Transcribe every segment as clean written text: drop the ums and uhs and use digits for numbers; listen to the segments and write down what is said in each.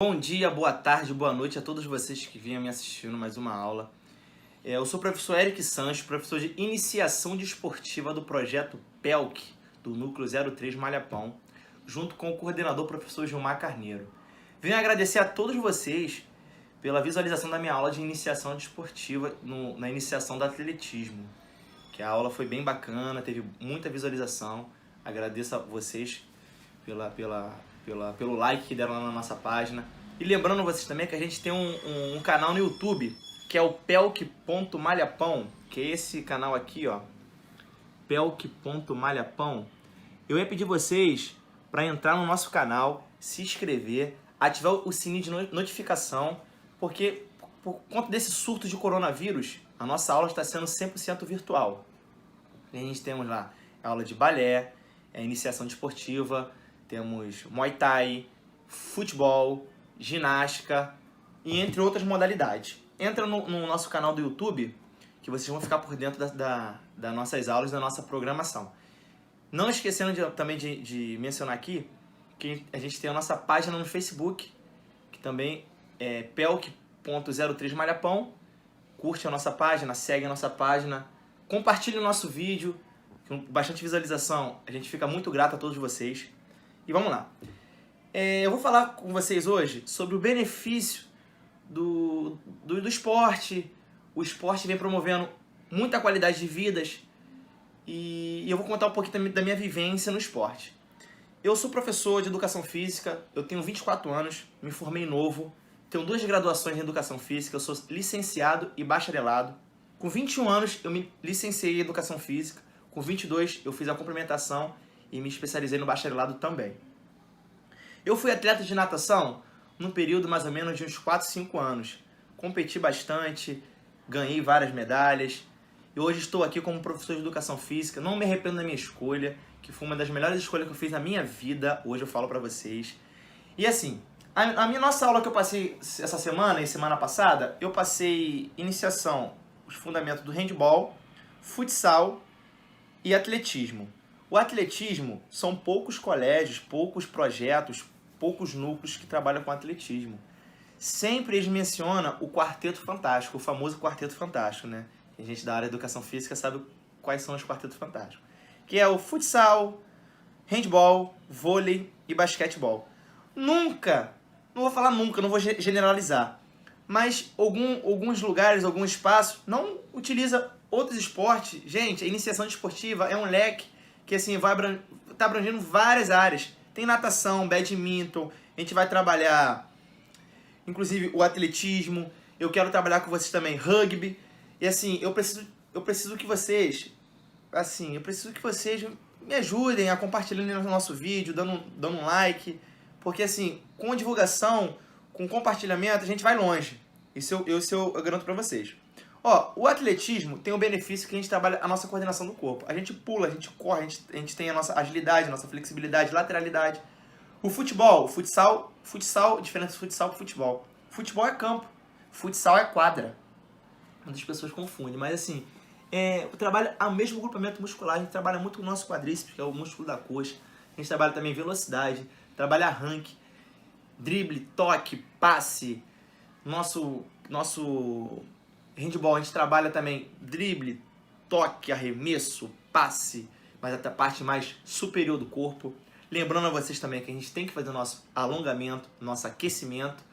Bom dia, boa tarde, boa noite a todos vocês que vinham me assistindo mais uma aula. Eu sou o professor Eric Sanches, professor de Iniciação Desportiva do projeto PELC, do Núcleo 03 Malhapão, junto com o coordenador professor Gilmar Carneiro. Venho agradecer a todos vocês pela visualização da minha aula de Iniciação Desportiva na iniciação do atletismo, que a aula foi bem bacana, teve muita visualização. Agradeço a vocês pelo like que deram lá na nossa página. E lembrando vocês também que a gente tem um canal no YouTube, que é o pelk.malhapão, que é esse canal aqui, ó, pelk.malhapão. Eu ia pedir vocês para entrar no nosso canal, se inscrever, ativar o sininho de notificação, porque por conta desse surto de coronavírus, a nossa aula está sendo 100% virtual. A gente temos lá aula de balé, iniciação desportiva, temos Muay Thai, futebol, ginástica e entre outras modalidades. Entra no nosso canal do YouTube que vocês vão ficar por dentro das nossas aulas, da nossa programação. Não esquecendo também de mencionar aqui que a gente tem a nossa página no Facebook, que também é pelk.03 Malhapão. Curte a nossa página, segue a nossa página, compartilhe o nosso vídeo, com bastante visualização. A gente fica muito grato a todos vocês. E vamos lá. Eu vou falar com vocês hoje sobre o benefício do esporte. O esporte vem promovendo muita qualidade de vidas e eu vou contar um pouquinho da minha vivência no esporte. Eu sou professor de Educação Física, eu tenho 24 anos, me formei novo, tenho 2 graduações em Educação Física, eu sou licenciado e bacharelado. Com 21 anos eu me licenciei em Educação Física, com 22 eu fiz a complementação e me especializei no bacharelado também. Eu fui atleta de natação num período mais ou menos de uns 4, 5 anos. Competi bastante, ganhei várias medalhas. E hoje estou aqui como professor de Educação Física. Não me arrependo da minha escolha, que foi uma das melhores escolhas que eu fiz na minha vida. Hoje eu falo pra vocês. E assim, nossa aula que eu passei essa semana e semana passada, eu passei iniciação, os fundamentos do handball, futsal e atletismo. O atletismo são poucos colégios, poucos projetos, poucos núcleos que trabalham com atletismo. Sempre eles mencionam o Quarteto Fantástico, o famoso Quarteto Fantástico, né? A gente da área de Educação Física sabe quais são os Quartetos Fantásticos. Que é o futsal, handball, vôlei e basquetebol. Nunca, não vou falar nunca, não vou generalizar, mas alguns lugares, alguns espaços não utiliza outros esportes. Gente, a iniciação desportiva é um leque que assim, tá abrangendo várias áreas. Tem natação, badminton, a gente vai trabalhar, inclusive, o atletismo. Eu quero trabalhar com vocês também rugby. E assim, eu preciso que vocês, me ajudem a compartilhar no nosso vídeo, dando um like. Porque assim, com a divulgação, com o compartilhamento, a gente vai longe. Isso eu garanto pra vocês. Ó, o atletismo tem o benefício que a gente trabalha a nossa coordenação do corpo. A gente pula, a gente corre, a gente tem a nossa agilidade, a nossa flexibilidade, lateralidade. O futsal, diferença do futsal pro futebol. Futebol é campo, futsal é quadra. Muitas pessoas confundem, mas assim, o trabalho é o mesmo grupamento muscular. A gente trabalha muito com o nosso quadríceps, que é o músculo da coxa. A gente trabalha também velocidade, trabalha arranque, drible, toque, passe. Nosso handball, a gente trabalha também drible, toque, arremesso, passe, mas até a parte mais superior do corpo. Lembrando a vocês também que a gente tem que fazer o nosso alongamento, nosso aquecimento,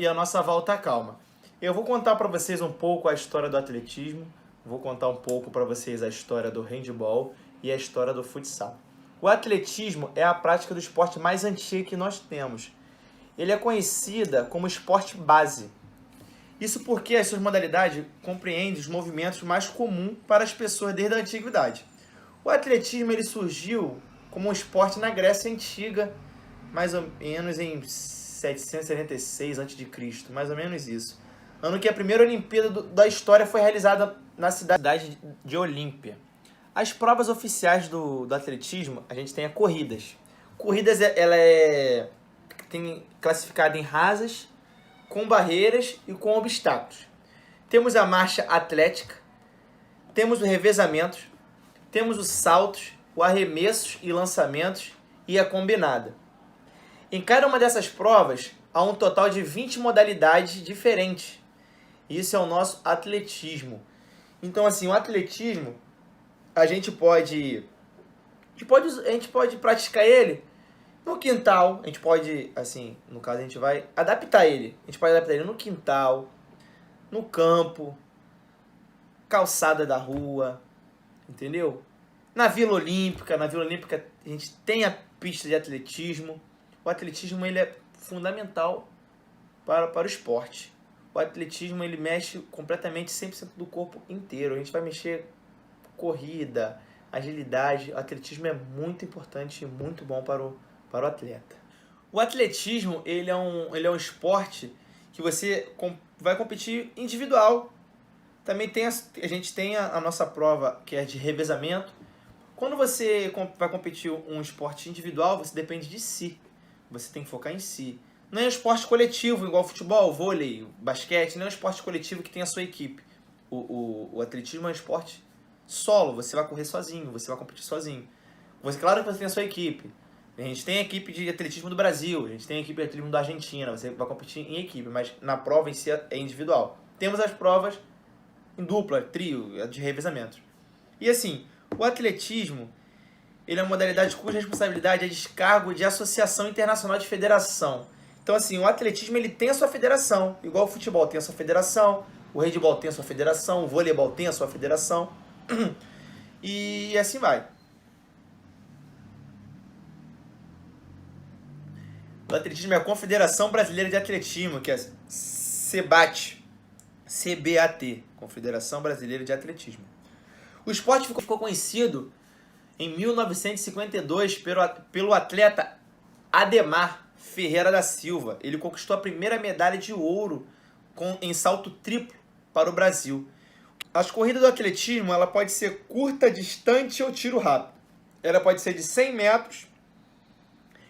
e a nossa volta à calma. Eu vou contar para vocês um pouco a história do atletismo, vou contar um pouco para vocês a história do handball e a história do futsal. O atletismo é a prática do esporte mais antiga que nós temos. Ele é conhecida como esporte base. Isso porque as suas modalidades compreendem os movimentos mais comuns para as pessoas desde a antiguidade. O atletismo ele surgiu como um esporte na Grécia Antiga, mais ou menos em 776 a.C., mais ou menos isso. Ano que a primeira Olimpíada da história foi realizada na cidade de Olímpia. As provas oficiais do atletismo, a gente tem as corridas. Corridas, ela tem classificada em rasas, com barreiras e com obstáculos. Temos a marcha atlética, temos o revezamento, temos os saltos, o arremessos e lançamentos e a combinada. Em cada uma dessas provas, a um total de 20 modalidades diferentes. Isso é o nosso atletismo. Então, assim, o atletismo, a gente pode praticar ele no quintal. A gente pode, assim, no caso, a gente vai adaptar ele. A gente pode adaptar ele no quintal, no campo, calçada da rua, entendeu? Na Vila Olímpica a gente tem a pista de atletismo. O atletismo, ele é fundamental para o esporte. O atletismo, ele mexe completamente 100% do corpo inteiro. A gente vai mexer corrida, agilidade. O atletismo é muito importante e muito bom para o atleta. O atletismo, ele é um esporte que você vai competir individual. Também a gente tem a nossa prova, que é de revezamento. Quando você vai competir um esporte individual, você depende de si. Você tem que focar em si. Não é um esporte coletivo, igual futebol, vôlei, basquete. Não é um esporte coletivo que tem a sua equipe. O atletismo é um esporte solo. Você vai correr sozinho, você vai competir sozinho. Claro que você tem a sua equipe. A gente tem a equipe de atletismo do Brasil, a gente tem a equipe de atletismo da Argentina. Você vai competir em equipe, mas na prova em si é individual. Temos as provas em dupla, trio, de revezamento. E assim, o atletismo, ele é uma modalidade cuja responsabilidade é descargo de associação internacional de federação. Então assim, o atletismo, ele tem a sua federação, igual o futebol tem a sua federação, o handebol tem a sua federação, o voleibol tem a sua federação, e assim vai. O atletismo é a Confederação Brasileira de Atletismo, que é CBAT, Confederação Brasileira de Atletismo. O esporte ficou conhecido em 1952 pelo atleta Ademar Ferreira da Silva. Ele conquistou a primeira medalha de ouro em salto triplo para o Brasil. As corridas do atletismo, ela pode ser curta, distante ou tiro rápido. Ela pode ser de 100 metros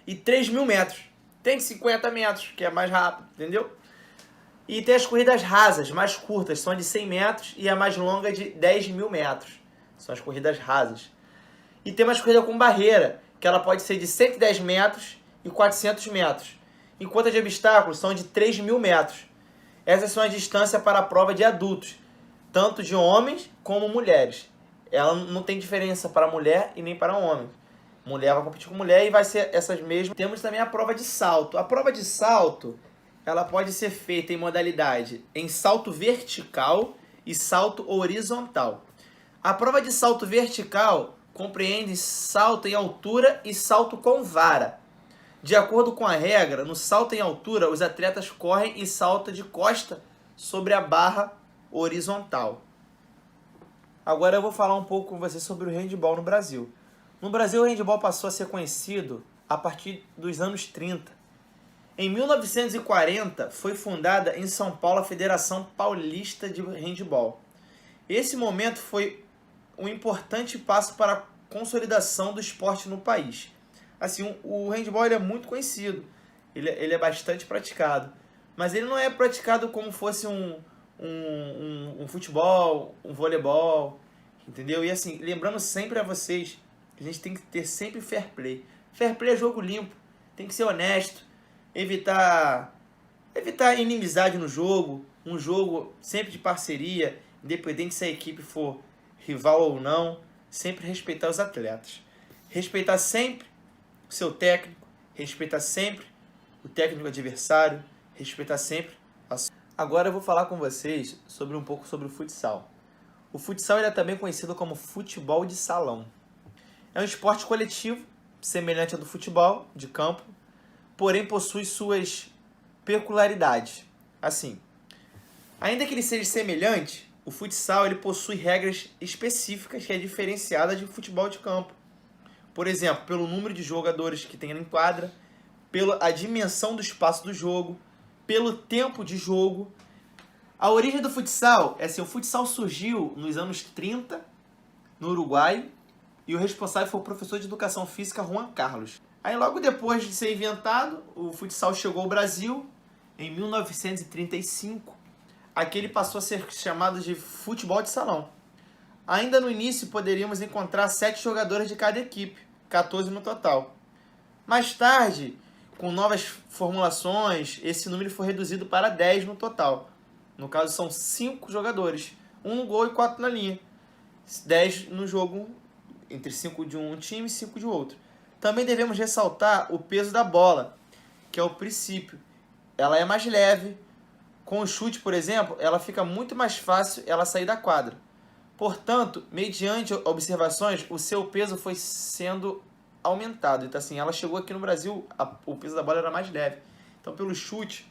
e 3.000 metros. Tem de 50 metros, que é mais rápido, entendeu? E tem as corridas rasas, mais curtas, são de 100 metros, e a mais longa de 10.000 metros. São as corridas rasas. E tem mais corrida com barreira, que ela pode ser de 110 metros e 400 metros. Enquanto a de obstáculos são de 3.000 metros. Essas são as distâncias para a prova de adultos, tanto de homens como mulheres. Ela não tem diferença para mulher e nem para homem. Mulher vai competir com mulher e vai ser essas mesmas. Temos também a prova de salto. A prova de salto, ela pode ser feita em modalidade em salto vertical e salto horizontal. A prova de salto vertical compreende salto em altura e salto com vara. De acordo com a regra, no salto em altura, os atletas correm e saltam de costa sobre a barra horizontal. Agora eu vou falar um pouco com você sobre o handebol no Brasil. No Brasil, o handebol passou a ser conhecido a partir dos anos 30. Em 1940, foi fundada em São Paulo a Federação Paulista de Handebol. Esse momento foi um importante passo para a consolidação do esporte no país. Assim, o handebol, ele é muito conhecido, ele é bastante praticado, mas ele não é praticado como fosse um futebol, um voleibol, entendeu? E assim, lembrando sempre a vocês, a gente tem que ter sempre fair play. Fair play é jogo limpo, tem que ser honesto, evitar inimizade no jogo, um jogo sempre de parceria, independente se a equipe for rival ou não, sempre respeitar os atletas. Respeitar sempre o seu técnico, respeitar sempre o técnico adversário, respeitar sempre a sua... Agora eu vou falar com vocês um pouco sobre o futsal. O futsal, ele é também conhecido como futebol de salão. É um esporte coletivo, semelhante ao do futebol de campo, porém possui suas peculiaridades. Assim, ainda que ele seja semelhante, o futsal, ele possui regras específicas que é diferenciada de futebol de campo. Por exemplo, pelo número de jogadores que tem em quadra, pela dimensão do espaço do jogo, pelo tempo de jogo. A origem do futsal é assim, o futsal surgiu nos anos 30 no Uruguai e o responsável foi o professor de educação física Juan Carlos. Aí logo depois de ser inventado, o futsal chegou ao Brasil em 1935. Aqui ele passou a ser chamado de futebol de salão. Ainda no início poderíamos encontrar 7 jogadores de cada equipe, 14 no total. Mais tarde, com novas formulações, esse número foi reduzido para 10 no total. No caso, são 5 jogadores. 1 no gol e 4 na linha. 10 no jogo, entre 5 de um time e 5 de outro. Também devemos ressaltar o peso da bola, que é o princípio. Ela é mais leve. Com o chute, por exemplo, ela fica muito mais fácil ela sair da quadra. Portanto, mediante observações, o seu peso foi sendo aumentado. Então, assim, ela chegou aqui no Brasil, o peso da bola era mais leve. Então, pelo chute,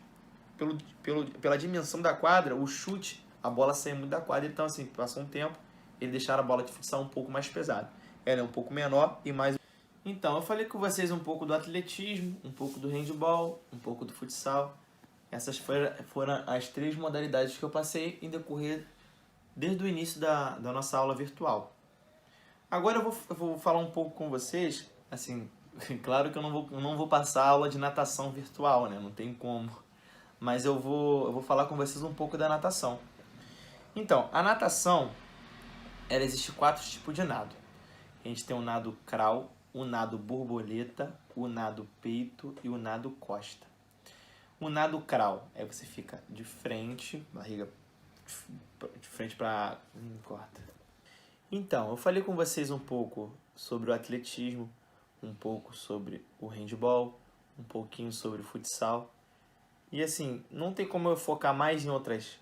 pela dimensão da quadra, o chute, a bola saiu muito da quadra. Então, assim, passou um tempo, eles deixaram a bola de futsal um pouco mais pesada. Ela é um pouco menor e mais... Então, eu falei com vocês um pouco do atletismo, um pouco do handball, um pouco do futsal. Essas foram as 3 modalidades que eu passei em decorrer desde o início da nossa aula virtual. Agora eu vou falar um pouco com vocês, assim, claro que eu não vou passar aula de natação virtual, né? Não tem como. Mas eu vou falar com vocês um pouco da natação. Então, a natação, ela existe 4 tipos de nado. A gente tem o nado crawl, o nado borboleta, o nado peito e o nado costa. O nado crawl, aí você fica de frente, barriga de frente para... corta. Então, eu falei com vocês um pouco sobre o atletismo, um pouco sobre o handball, um pouquinho sobre o futsal. E assim, não tem como eu focar mais em outras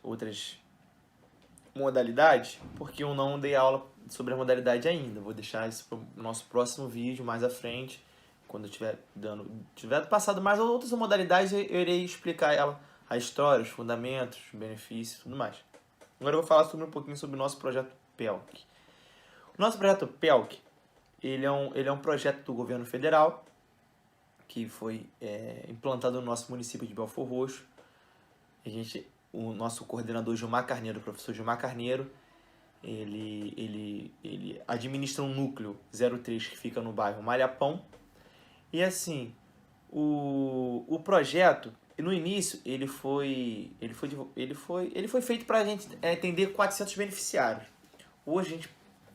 modalidades, porque eu não dei aula sobre a modalidade ainda. Vou deixar isso para o nosso próximo vídeo, mais à frente. Quando eu tiver passado mais outras modalidades, eu irei explicar ela, a história, os fundamentos, os benefícios e tudo mais. Agora eu vou falar um pouquinho sobre o nosso projeto PELC. O nosso projeto PELC, ele é um projeto do governo federal, que foi implantado no nosso município de Belfor Roxo. O nosso coordenador Gilmar Carneiro, o professor Gilmar Carneiro, ele administra um núcleo 03 que fica no bairro Malhapão. E assim, o projeto, no início, ele foi feito para a gente atender 400 beneficiários. Hoje a gente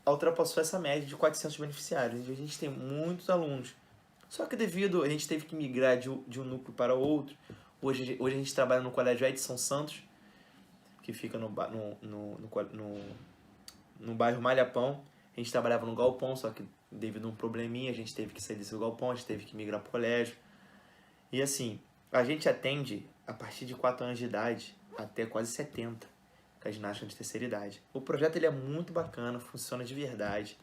ultrapassou essa média de 400 beneficiários. A gente tem muitos alunos. Só que devido a gente teve que migrar de um núcleo para outro, hoje a gente trabalha no Colégio Edson Santos, que fica no bairro Malhapão. A gente trabalhava no galpão, só que devido a um probleminha, a gente teve que sair desse galpão, a gente teve que migrar para o colégio. E assim, a gente atende a partir de 4 anos de idade até quase 70, com a ginástica de terceira idade. O projeto ele é muito bacana, funciona de verdade.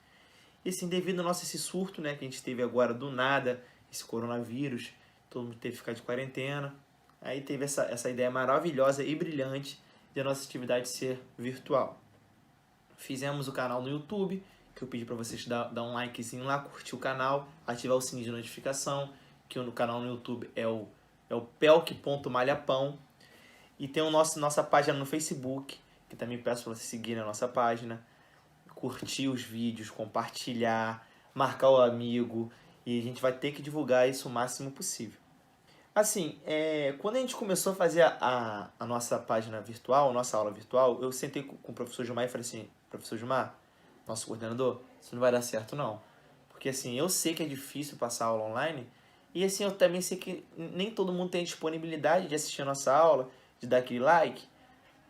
E assim, devido ao esse surto, né, que a gente teve agora do nada, esse coronavírus, todo mundo teve que ficar de quarentena. Aí teve essa ideia maravilhosa e brilhante de a nossa atividade ser virtual. Fizemos o canal no YouTube, que eu pedi para vocês dar um likezinho lá, curtir o canal, ativar o sininho de notificação, que o canal no YouTube é o pelk.malhapão. E tem nossa página no Facebook, que também peço para vocês seguirem a nossa página, curtir os vídeos, compartilhar, marcar o amigo, e a gente vai ter que divulgar isso o máximo possível. Assim, quando a gente começou a fazer a nossa página virtual, a nossa aula virtual, eu sentei com o professor Gilmar e falei assim, professor Gilmar, nosso coordenador, isso não vai dar certo não. Porque assim, eu sei que é difícil passar aula online, e assim, eu também sei que nem todo mundo tem disponibilidade de assistir a nossa aula, de dar aquele like.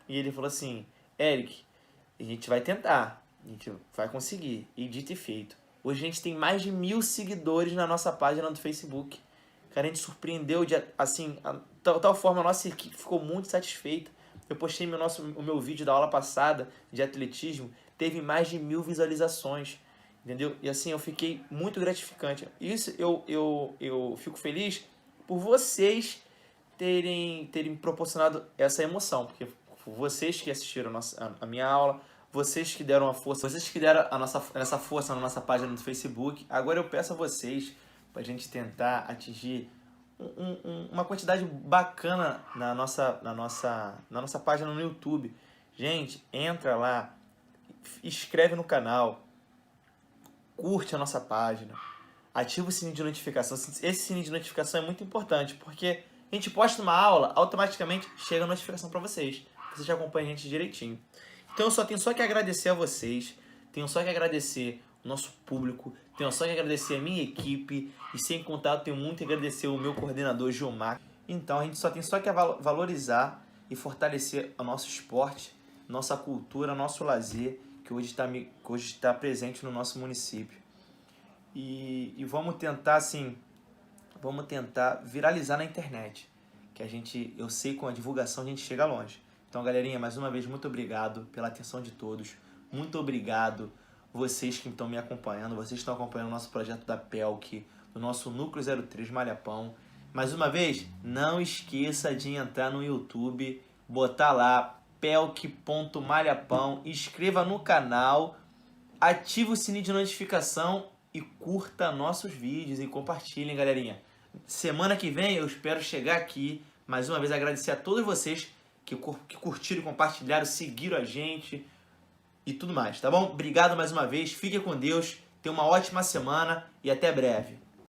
E ele falou assim, Eric, a gente vai tentar, a gente vai conseguir. E dito e feito. Hoje a gente tem mais de 1000 seguidores na nossa página do Facebook. Cara, a gente surpreendeu de, assim, tal forma a nossa equipe ficou muito satisfeita. Eu postei o meu vídeo da aula passada de atletismo, teve mais de 1000 visualizações, entendeu? E assim, eu fiquei muito gratificante. Isso eu fico feliz por vocês terem proporcionado essa emoção, porque vocês que assistiram a minha aula, vocês que deram a força, vocês que deram essa força na nossa página no Facebook. Agora eu peço a vocês para a gente tentar atingir uma quantidade bacana na nossa página no YouTube. Gente, entra lá, inscreve no canal, curte a nossa página, ativa o sininho de notificação. Esse sininho de notificação é muito importante, porque a gente posta uma aula, automaticamente chega a notificação para vocês. Vocês acompanham a gente direitinho. Então eu tenho só que agradecer a vocês, tenho só que agradecer nosso público. Tenho só que agradecer a minha equipe e, sem contar, eu tenho muito que agradecer o meu coordenador Gilmar. Então a gente só tem que valorizar e fortalecer o nosso esporte, nossa cultura, nosso lazer, que hoje está presente no nosso município. E vamos tentar, assim, viralizar na internet, que eu sei que com a divulgação a gente chega longe. Então, galerinha, mais uma vez, muito obrigado pela atenção de todos. Muito obrigado vocês que estão me acompanhando, vocês que estão acompanhando o nosso projeto da PELC, do nosso Núcleo 03 Malhapão. Mais uma vez, não esqueça de entrar no YouTube, botar lá pelc.malhapão, inscreva no canal, ative o sininho de notificação e curta nossos vídeos e compartilhem, galerinha. Semana que vem eu espero chegar aqui, mais uma vez agradecer a todos vocês que curtiram, compartilharam, seguiram a gente e tudo mais, tá bom? Obrigado mais uma vez, fique com Deus, tenha uma ótima semana e até breve.